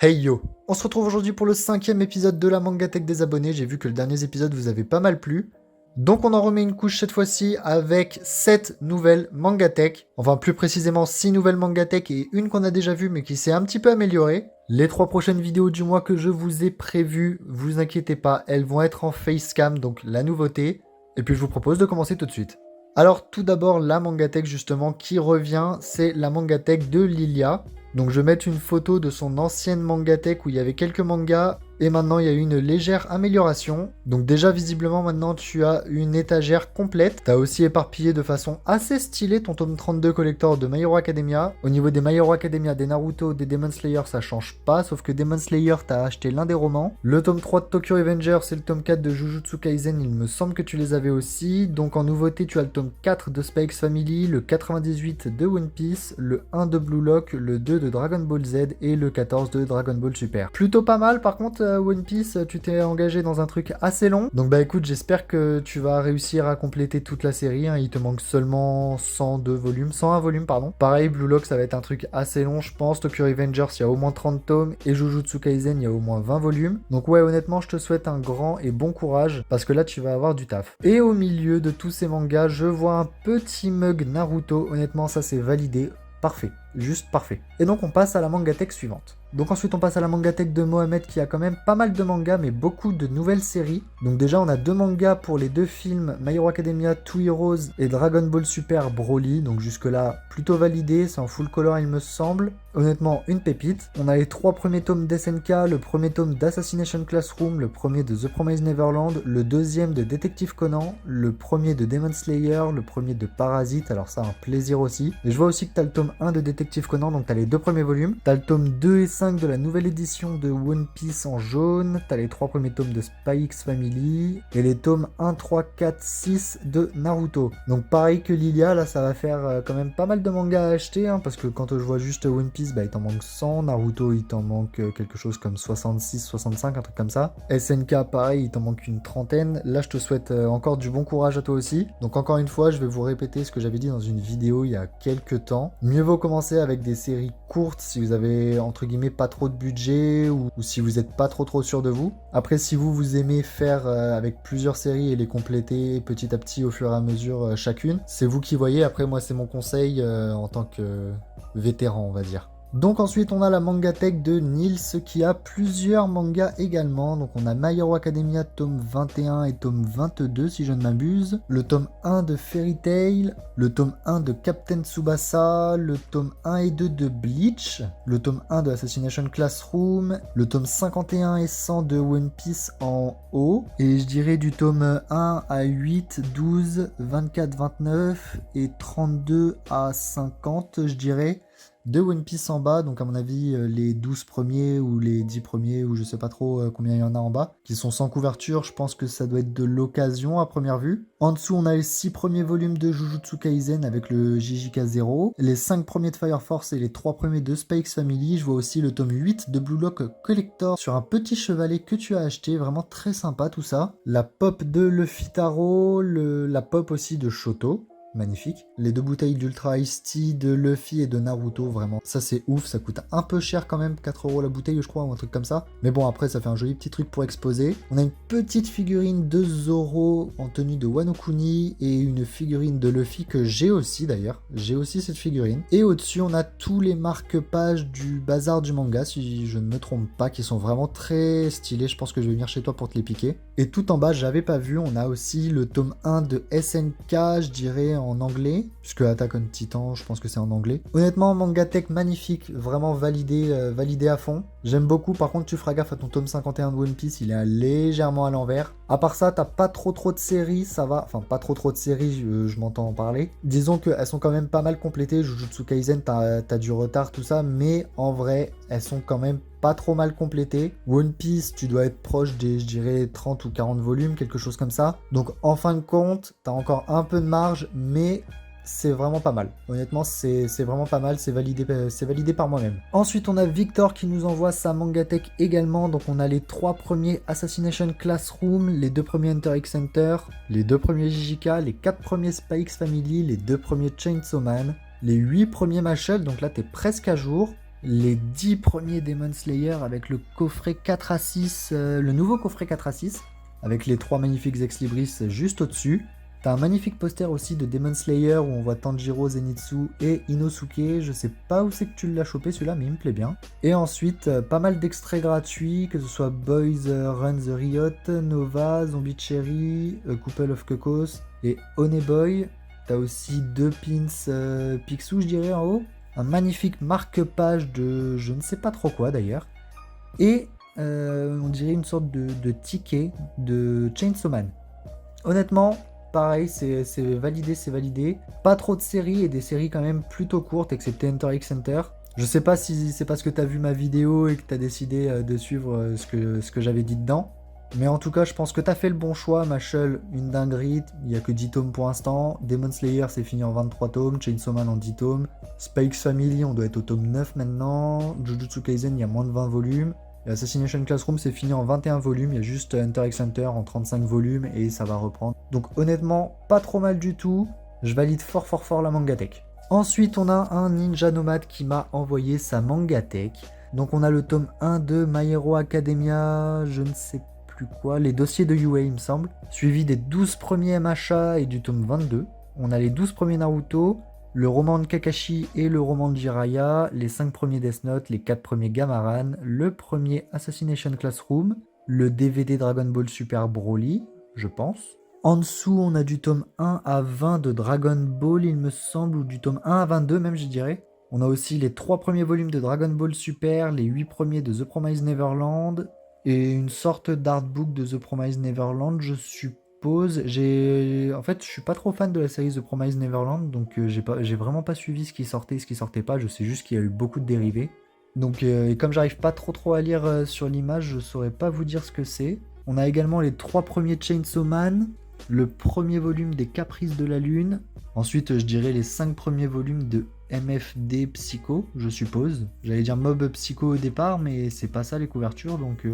Hey yo! On se retrouve aujourd'hui pour le 5e épisode de la Mangatech des abonnés. J'ai vu que le dernier épisode vous avait pas mal plu. Donc on en remet une couche cette fois-ci avec 7 nouvelles Mangatech. Enfin plus précisément 6 nouvelles Mangatech et une qu'on a déjà vue mais qui s'est un petit peu améliorée. Les 3 prochaines vidéos du mois que je vous ai prévues, vous inquiétez pas, elles vont être en facecam, donc la nouveauté. Et puis je vous propose de commencer tout de suite. Alors tout d'abord la Mangatech justement qui revient, c'est la Mangatech de Lilia. Donc je vais mettre une photo de son ancienne Mangatech où il y avait quelques mangas et maintenant il y a eu une légère amélioration. Donc déjà visiblement maintenant tu as une étagère complète. Tu as aussi éparpillé de façon assez stylée ton tome 32 collector de My Hero Academia. Au niveau des My Hero Academia, des Naruto, des Demon Slayer ça change pas, sauf que Demon Slayer t'as acheté l'un des romans. Le tome 3 de Tokyo Revengers et le tome 4 de Jujutsu Kaisen, il me semble que tu les avais aussi. Donc en nouveauté tu as le tome 4 de Spy X Family, le 98 de One Piece, le 1 de Blue Lock, le 2 de Dragon Ball Z et le 14 de Dragon Ball Super. Plutôt pas mal par contre One Piece, tu t'es engagé dans un truc assez long. Donc bah écoute, j'espère que tu vas réussir à compléter toute la série, hein. Il te manque seulement 102 volumes, 101 volumes pardon. Pareil, Blue Lock ça va être un truc assez long je pense, Tokyo Revengers il y a au moins 30 tomes et Jujutsu Kaisen il y a au moins 20 volumes. Donc ouais honnêtement je te souhaite un grand et bon courage parce que là tu vas avoir du taf. Et au milieu de tous ces mangas, je vois un petit mug Naruto, honnêtement ça c'est validé, parfait, juste parfait. Et donc on passe à la Mangatech suivante. Donc ensuite on passe à la Mangatech de Mohamed qui a quand même pas mal de mangas mais beaucoup de nouvelles séries. Donc déjà on a 2 mangas pour les 2 films My Hero Academia 2 Heroes et Dragon Ball Super Broly. Donc jusque là plutôt validé, c'est en full color il me semble. Honnêtement une pépite. On a les 3 premiers tomes d'SNK, le premier tome d'Assassination Classroom, le premier de The Promised Neverland, le deuxième de Détective Conan, le premier de Demon Slayer, le premier de Parasite, alors ça un plaisir aussi. Et je vois aussi que t'as le tome 1 de Détective Conan, donc t'as les 2 premiers volumes. T'as le tome 2 et 5 de la nouvelle édition de One Piece en jaune, t'as les 3 premiers tomes de Spy X Family, et les tomes 1, 3, 4, 6 de Naruto. Donc pareil que Lilia, là ça va faire quand même pas mal de mangas à acheter, hein, parce que quand je vois juste One Piece, bah il t'en manque 100, Naruto il t'en manque quelque chose comme 66, 65, un truc comme ça. SNK pareil, il t'en manque une trentaine. Là je te souhaite encore du bon courage à toi aussi. Donc encore une fois, je vais vous répéter ce que j'avais dit dans une vidéo il y a quelques temps. Mieux vaut commencer avec des séries courtes si vous avez entre guillemets pas trop de budget ou si vous n'êtes pas trop sûr de vous. Après si vous aimez faire avec plusieurs séries et les compléter petit à petit au fur et à mesure chacune, c'est vous qui voyez. Après moi c'est mon conseil en tant que vétéran on va dire. Donc ensuite on a la Mangatech de Nils qui a plusieurs mangas également. Donc on a My Hero Academia tome 21 et tome 22 si je ne m'abuse. Le tome 1 de Fairy Tail, le tome 1 de Captain Tsubasa, le tome 1 et 2 de Bleach, le tome 1 de Assassination Classroom, le tome 51 et 100 de One Piece en haut. Et je dirais du tome 1 à 8, 12, 24, 29 et 32 à 50 je dirais. De One Piece en bas, donc à mon avis les 12 premiers ou les 10 premiers ou je sais pas trop combien il y en a en bas, qui sont sans couverture, je pense que ça doit être de l'occasion à première vue. En dessous on a les 6 premiers volumes de Jujutsu Kaisen avec le JJK 0, les 5 premiers de Fire Force et les 3 premiers de Spy X Family. Je vois aussi le tome 8 de Blue Lock Collector sur un petit chevalet que tu as acheté, vraiment très sympa tout ça. La pop de Luffy Taro, la pop aussi de Shoto. Magnifique. Les 2 bouteilles d'Ultra Ice Tea de Luffy et de Naruto, vraiment. Ça c'est ouf, ça coûte un peu cher quand même, 4 € la bouteille je crois, ou un truc comme ça. Mais bon après ça fait un joli petit truc pour exposer. On a une petite figurine de Zoro en tenue de Wano Kuni et une figurine de Luffy que j'ai aussi d'ailleurs. J'ai aussi cette figurine. Et au-dessus on a tous les marque-pages du bazar du manga, si je ne me trompe pas, qui sont vraiment très stylés. Je pense que je vais venir chez toi pour te les piquer. Et tout en bas, j'avais pas vu, on a aussi le tome 1 de SNK, je dirais en anglais, puisque Attack on Titan, je pense que c'est en anglais. Honnêtement, Mangatech magnifique, vraiment validé à fond. J'aime beaucoup, par contre tu feras gaffe à ton tome 51 de One Piece, il est légèrement à l'envers. À part ça, t'as pas trop de séries, ça va, enfin pas trop de séries, je m'entends en parler. Disons qu'elles sont quand même pas mal complétées, Jujutsu Kaisen, t'as du retard, tout ça, mais en vrai, elles sont quand même pas trop mal complétées. One Piece, tu dois être proche des, je dirais, 30 ou 40 volumes, quelque chose comme ça. Donc en fin de compte, t'as encore un peu de marge, mais c'est vraiment pas mal. Honnêtement, c'est vraiment pas mal, c'est validé par moi-même. Ensuite, on a Victor qui nous envoie sa Mangatech également. Donc on a les 3 premiers Assassination Classroom, les 2 premiers Hunter x Hunter, les 2 premiers JJK, les 4 premiers Spy X Family, les 2 premiers Chainsaw Man, les 8 premiers Mashle, donc là t'es presque à jour. les 10 premiers Demon Slayer avec le coffret 4 à 6, le nouveau coffret 4 à 6, avec les 3 magnifiques Ex Libris juste au-dessus. T'as un magnifique poster aussi de Demon Slayer où on voit Tanjiro, Zenitsu et Inosuke. Je sais pas où c'est que tu l'as chopé celui-là, mais il me plaît bien. Et ensuite, pas mal d'extraits gratuits, que ce soit Boys Run the Riot, Nova, Zombie Cherry, A Couple of Cocos et Honeyboy. T'as aussi 2 pins Picsou, je dirais, en haut. Un magnifique marque-page de je ne sais pas trop quoi d'ailleurs. Et on dirait une sorte de ticket de Chainsaw Man. Honnêtement, pareil, c'est validé, c'est validé. Pas trop de séries et des séries quand même plutôt courtes, excepté Hunter x Hunter. Je sais pas si c'est parce que t'as vu ma vidéo et que t'as décidé de suivre ce que j'avais dit dedans. Mais en tout cas, je pense que t'as fait le bon choix. Mashal, une dinguerie. Il y a que 10 tomes pour l'instant. Demon Slayer, c'est fini en 23 tomes. Chainsaw Man en 10 tomes. Spikes Family, on doit être au tome 9 maintenant. Jujutsu Kaisen, il y a moins de 20 volumes. Et Assassination Classroom, c'est fini en 21 volumes. Il y a juste Hunter x Hunter en 35 volumes et ça va reprendre. Donc honnêtement, pas trop mal du tout. Je valide fort fort fort la Mangatech. Ensuite, on a un ninja nomade qui m'a envoyé sa Mangatech. Donc on a le tome 1 de My Hero Academia, je ne sais plus quoi, les dossiers de UA il me semble, suivi des 12 premiers MHA et du tome 22. On a les 12 premiers Naruto, le roman de Kakashi et le roman de Jiraiya, les 5 premiers Death Note, les 4 premiers Gamaran, le premier Assassination Classroom, le DVD Dragon Ball Super Broly, je pense. En dessous, on a du tome 1 à 20 de Dragon Ball, il me semble, ou du tome 1 à 22 même, je dirais. On a aussi les 3 premiers volumes de Dragon Ball Super, les 8 premiers de The Promised Neverland, et une sorte d'artbook de The Promised Neverland, je suppose. En fait, je suis pas trop fan de la série The Promised Neverland, donc j'ai vraiment pas suivi ce qui sortait et ce qui sortait pas. Je sais juste qu'il y a eu beaucoup de dérivés. Donc, et comme j'arrive pas trop à lire sur l'image, je saurais pas vous dire ce que c'est. On a également les 3 premiers Chainsaw Man, le premier volume des Caprices de la Lune. Ensuite, je dirais les 5 premiers volumes de MFD Psycho, je suppose. J'allais dire Mob Psycho au départ, mais c'est pas ça les couvertures, donc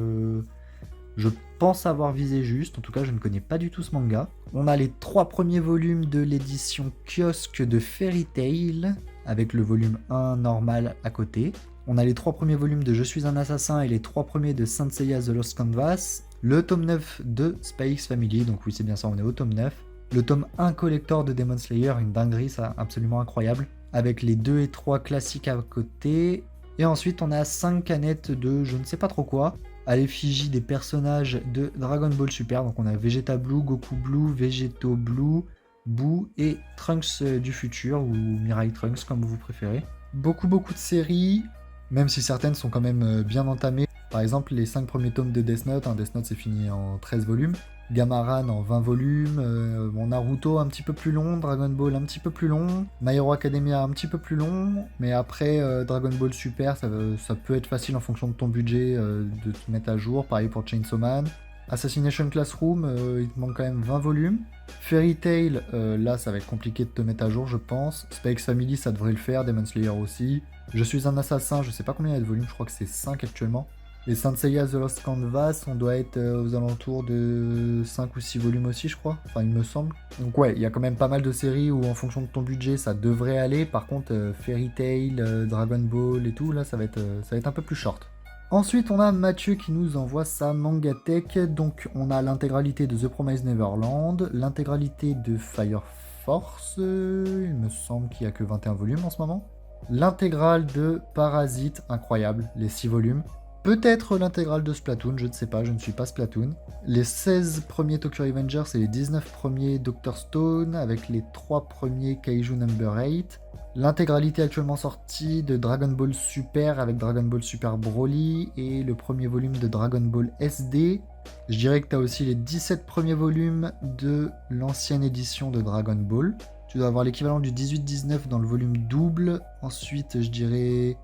je pense avoir visé juste. En tout cas, je ne connais pas du tout ce manga. On a les 3 premiers volumes de l'édition kiosque de Fairy Tail, avec le volume 1 normal à côté. On a les 3 premiers volumes de Je suis un assassin et les 3 premiers de Saint Seiya The Lost Canvas. Le tome 9 de Spy X Family, donc oui c'est bien ça, on est au tome 9. Le tome 1 collector de Demon Slayer, une dinguerie, ça, absolument incroyable. Avec les 2 et 3 classiques à côté. Et ensuite on a 5 canettes de je ne sais pas trop quoi, à l'effigie des personnages de Dragon Ball Super. Donc on a Vegeta Blue, Goku Blue, Vegeto Blue, Boo et Trunks du futur, ou Mirai Trunks comme vous préférez. Beaucoup de séries, même si certaines sont quand même bien entamées. Par exemple, les 5 premiers tomes de Death Note, Death Note c'est fini en 13 volumes, Gamaran en 20 volumes, Naruto un petit peu plus long, Dragon Ball un petit peu plus long, My Hero Academia un petit peu plus long, mais après Dragon Ball Super, ça peut être facile en fonction de ton budget de te mettre à jour, pareil pour Chainsaw Man. Assassination Classroom, il te manque quand même 20 volumes. Fairy Tail, là ça va être compliqué de te mettre à jour je pense. Spy X Family ça devrait le faire, Demon Slayer aussi. Je suis un assassin, je sais pas combien il y a de volumes, je crois que c'est 5 actuellement. Et Saint Seiya The Lost Canvas, on doit être aux alentours de 5 ou 6 volumes aussi, je crois. Enfin, il me semble. Donc ouais, il y a quand même pas mal de séries où en fonction de ton budget, ça devrait aller. Par contre, Fairy Tail, Dragon Ball et tout, là, ça va être un peu plus short. Ensuite, on a Mathieu qui nous envoie sa Mangatech. Donc, on a l'intégralité de The Promised Neverland, l'intégralité de Fire Force, il me semble qu'il n'y a que 21 volumes en ce moment. L'intégrale de Parasite, incroyable, les 6 volumes. Peut-être l'intégrale de Splatoon, je ne sais pas, je ne suis pas Splatoon. Les 16 premiers Tokyo Revengers et les 19 premiers Dr. Stone, avec les 3 premiers Kaiju Number 8. L'intégralité actuellement sortie de Dragon Ball Super avec Dragon Ball Super Broly et le premier volume de Dragon Ball SD. Je dirais que tu as aussi les 17 premiers volumes de l'ancienne édition de Dragon Ball. Tu dois avoir l'équivalent du 18-19 dans le volume double. Ensuite, je dirais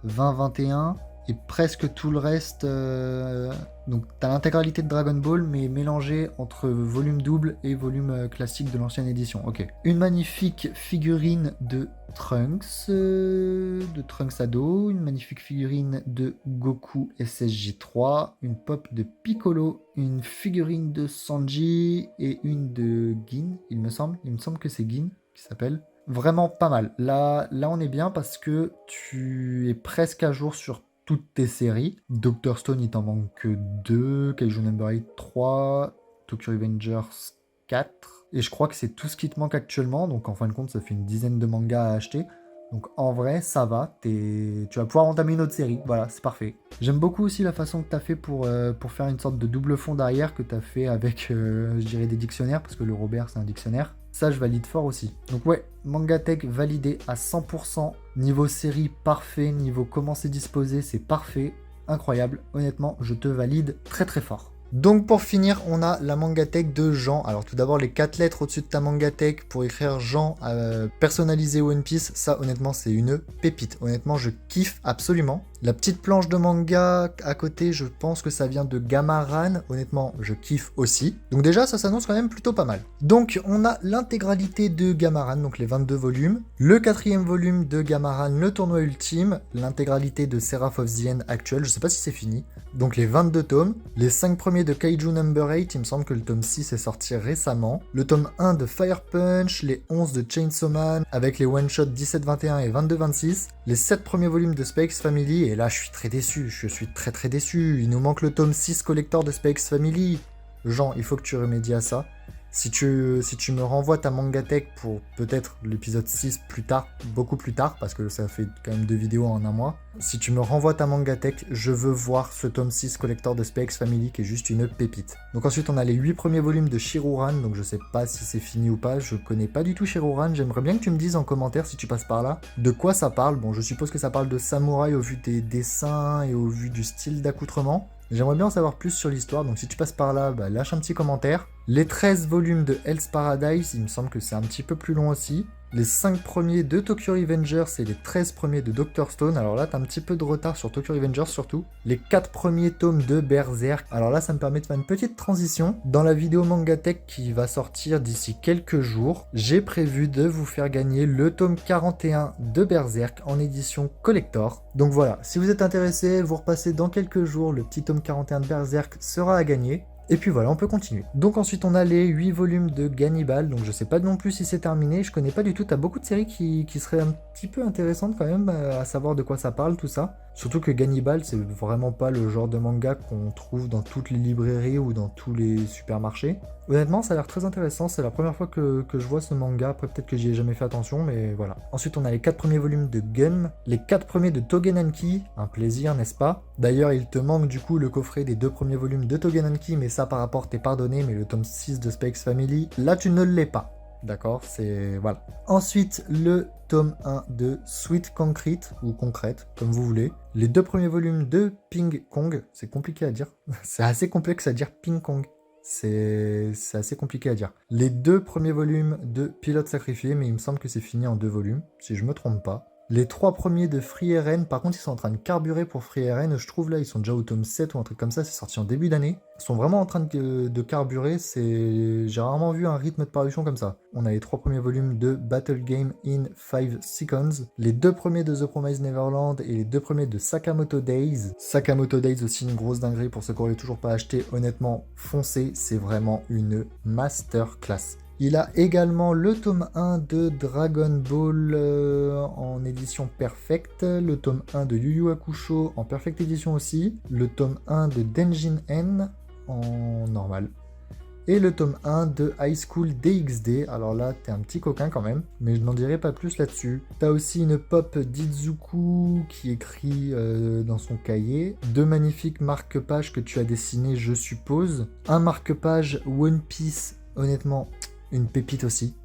20-21. Et presque tout le reste. Donc, tu as l'intégralité de Dragon Ball, mais mélangé entre volume double et volume classique de l'ancienne édition. Ok. Une magnifique figurine de Trunks ado. Une magnifique figurine de Goku SSJ3. Une pop de Piccolo. Une figurine de Sanji. Et une de Gin, il me semble. Il me semble que c'est Gin qui s'appelle. Vraiment pas mal. Là, on est bien parce que tu es presque à jour sur toutes tes séries. Doctor Stone, il t'en manque que 2. Kaiju Number 8, 3. Tokyo Revengers, 4. Et je crois que c'est tout ce qui te manque actuellement. Donc en fin de compte, ça fait une dizaine de mangas à acheter. Donc en vrai, ça va. Tu vas pouvoir entamer une autre série. Voilà, c'est parfait. J'aime beaucoup aussi la façon que tu as fait pour faire une sorte de double fond derrière que tu as fait avec, je dirais, des dictionnaires. Parce que le Robert, c'est un dictionnaire. Ça, je valide fort aussi. Donc ouais, Mangatech validé à 100%. Niveau série, parfait. Niveau comment c'est disposé, c'est parfait. Incroyable. Honnêtement, je te valide très très fort. Donc pour finir, on a la Mangatech de Jean. Alors tout d'abord, les 4 lettres au-dessus de ta Mangatech pour écrire Jean personnalisé One Piece, ça honnêtement c'est une pépite. Honnêtement, je kiffe absolument. La petite planche de manga à côté, je pense que ça vient de Gamaran. Honnêtement, je kiffe aussi. Donc déjà, ça s'annonce quand même plutôt pas mal. Donc on a l'intégralité de Gamaran, donc les 22 volumes. Le 4e volume de Gamaran, le tournoi ultime. L'intégralité de Seraph of the End actuel, je sais pas si c'est fini. Donc les 22 tomes. Les 5 premiers de Kaiju Number 8, il me semble que le tome 6 est sorti récemment. Le tome 1 de Fire Punch, les 11 de Chainsaw Man, avec les one-shots 17-21 et 22-26. Les 7 premiers volumes de Spy X Family, et là je suis très déçu, je suis très très déçu. Il nous manque le tome 6 collector de Spy X Family. Jean, il faut que tu remédies à ça. Si tu me renvoies ta Mangatech pour peut-être l'épisode 6 plus tard, beaucoup plus tard, parce que ça fait quand même 2 vidéos en un mois, si tu me renvoies ta Mangatech, je veux voir ce tome 6 collector de Spy X Family qui est juste une pépite. Donc ensuite on a les 8 premiers volumes de Shiruran, donc je sais pas si c'est fini ou pas, je connais pas du tout Shiruran, j'aimerais bien que tu me dises en commentaire si tu passes par là, de quoi ça parle. Bon, je suppose que ça parle de samouraï au vu des dessins et au vu du style d'accoutrement. J'aimerais bien en savoir plus sur l'histoire, donc si tu passes par là, bah, lâche un petit commentaire. Les 13 volumes de Hell's Paradise, il me semble que c'est un petit peu plus long aussi. Les 5 premiers de Tokyo Revengers et les 13 premiers de Doctor Stone. Alors là, t'as un petit peu de retard sur Tokyo Revengers surtout. Les 4 premiers tomes de Berserk. Alors là, ça me permet de faire une petite transition. Dans la vidéo Mangatech qui va sortir d'ici quelques jours, j'ai prévu de vous faire gagner le tome 41 de Berserk en édition collector. Donc voilà, si vous êtes intéressé, vous repassez dans quelques jours, le petit tome 41 de Berserk sera à gagner. Et puis voilà, on peut continuer. Donc ensuite on a les 8 volumes de Gannibal, donc je sais pas non plus si c'est terminé, je connais pas du tout, t'as beaucoup de séries qui seraient un petit peu intéressantes quand même, à savoir de quoi ça parle tout ça. Surtout que Gannibal, c'est vraiment pas le genre de manga qu'on trouve dans toutes les librairies ou dans tous les supermarchés. Honnêtement, ça a l'air très intéressant, c'est la première fois que je vois ce manga, après peut-être que j'y ai jamais fait attention, mais voilà. Ensuite, on a les 4 premiers volumes de Gun, les 4 premiers de Togenanki, un plaisir, n'est-ce pas? D'ailleurs, il te manque du coup le coffret des 2 premiers volumes de Togenanki, mais ça par rapport t'es pardonné, mais le tome 6 de Spy X Family, là tu ne l'es pas. D'accord, c'est... voilà. Ensuite, le tome 1 de Sweet Concrete, ou Concrète, comme vous voulez. Les 2 premiers volumes de Ping Kong, c'est compliqué à dire. C'est assez complexe à dire Ping Kong. C'est assez compliqué à dire. Les 2 premiers volumes de Pilote Sacrifié, mais il me semble que c'est fini en 2 volumes, si je me trompe pas. Les 3 premiers de Free RN, par contre ils sont en train de carburer pour Free RN, je trouve là, ils sont déjà au tome 7 ou un truc comme ça, c'est sorti en début d'année. Ils sont vraiment en train de carburer, j'ai rarement vu un rythme de parution comme ça. On a les 3 premiers volumes de Battle Game in 5 Seconds, les 2 premiers de The Promised Neverland et les 2 premiers de Sakamoto Days. Sakamoto Days aussi une grosse dinguerie pour ceux qui n'auraient toujours pas acheté, honnêtement, foncez, c'est vraiment une masterclass. Il a également le tome 1 de Dragon Ball en édition Perfect, le tome 1 de Yu Yu Hakusho en Perfect Edition aussi, le tome 1 de Denjin N en normal, et le tome 1 de High School DxD. Alors là, t'es un petit coquin quand même, mais je n'en dirai pas plus là-dessus. T'as aussi une pop d'Izuku qui écrit dans son cahier, 2 magnifiques marque-pages que tu as dessinés, je suppose, un marque-page One Piece, honnêtement... une pépite aussi.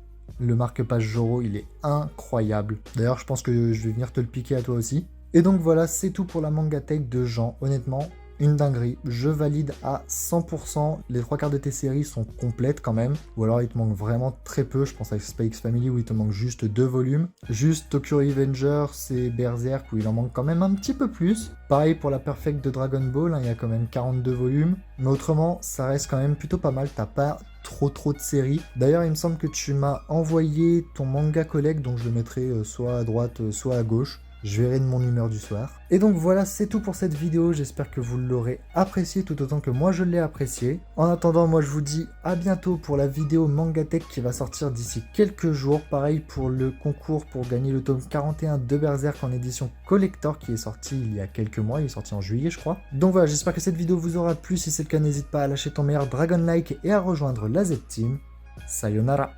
Le marque-page Zoro, il est incroyable. D'ailleurs, je pense que je vais venir te le piquer à toi aussi. Et donc voilà, c'est tout pour la Mangatech de Jean. Honnêtement, une dinguerie. Je valide à 100%. Les 3 quarts de tes séries sont complètes quand même. Ou alors il te manque vraiment très peu. Je pense à Spy X Family où il te manque juste 2 volumes. Juste Tokyo Revengers et Berserk où il en manque quand même un petit peu plus. Pareil pour la Perfect de Dragon Ball, hein, il y a quand même 42 volumes. Mais autrement, ça reste quand même plutôt pas mal. T'as pas trop de séries. D'ailleurs, il me semble que tu m'as envoyé ton manga collect, donc je le mettrai soit à droite, soit à gauche. Je verrai de mon humeur du soir. Et donc voilà, c'est tout pour cette vidéo. J'espère que vous l'aurez apprécié tout autant que moi je l'ai apprécié. En attendant, moi je vous dis à bientôt pour la vidéo Mangatech qui va sortir d'ici quelques jours. Pareil pour le concours pour gagner le tome 41 de Berserk en édition collector qui est sorti il y a quelques mois. Il est sorti en juillet, je crois. Donc voilà, j'espère que cette vidéo vous aura plu. Si c'est le cas, n'hésite pas à lâcher ton meilleur Dragon Like et à rejoindre la Z-Team. Sayonara.